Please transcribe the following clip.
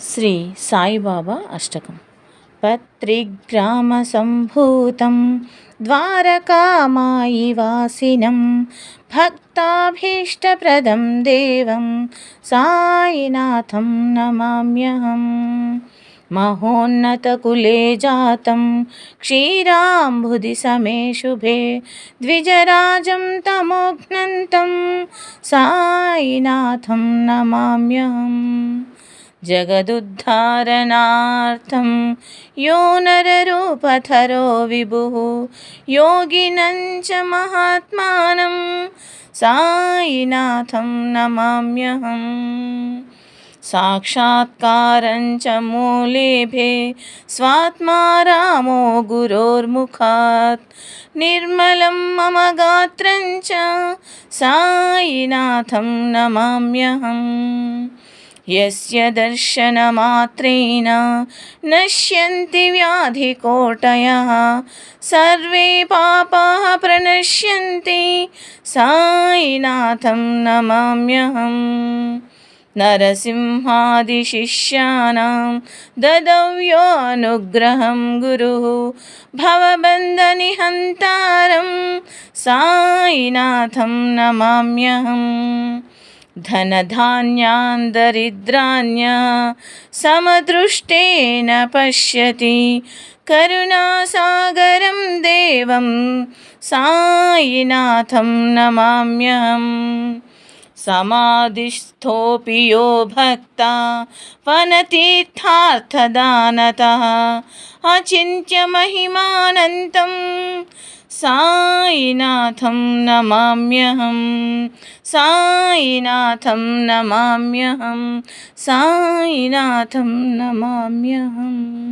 శ్రీ సాయిబాబా అష్టకం. పత్రిగ్రామసంభూతం ద్వారకామాయి వాసినం భక్తాభీష్టప్రదం దేవం సాయినాథం నమామ్యహం. మహోన్నతకులే జాతం క్షీరాంబుధి సమే శుభే ద్విజరాజం తమోఘ్నంతం సాయినాథం నమామ్యహం. జగదుద్ధారణార్థం యో నరరూపధరో విభుః యోగినం చ మహాత్మానం సాయినాథం నమామ్యహం. సాక్షాత్కారం చ మూలేభే స్వాత్మా రామో గురోర్ముఖాత్ నిర్మలం మమ గాత్రం చ సాయినాథం నమామ్యహం. యస్య దర్శనమాత్రేణ నశ్యంతి వ్యాధికోటయః సర్వే పాపాః ప్రణశ్యంతి సాయినాథం నమామ్యహం. నరసింహాదిశిష్యానాం దదవ్యో అనుగ్రహం గురుః భవబంధనిహంతారం సాయినాథం నమామ్యహం. ధనధాన్యాన్ దరిద్రాన్య సమదృష్టేన పశ్యతి కరుణాసాగరం దేవం సాయినాథం నమామ్యహం. సమాధిస్థోపి యో భక్తా వనతీర్థార్థదానతః అచింత్యమహిమానంతం సాయినాథం నమామ్యహం. సాయినాథం నమామ్యహం. సాయినాథం నమామ్యహం.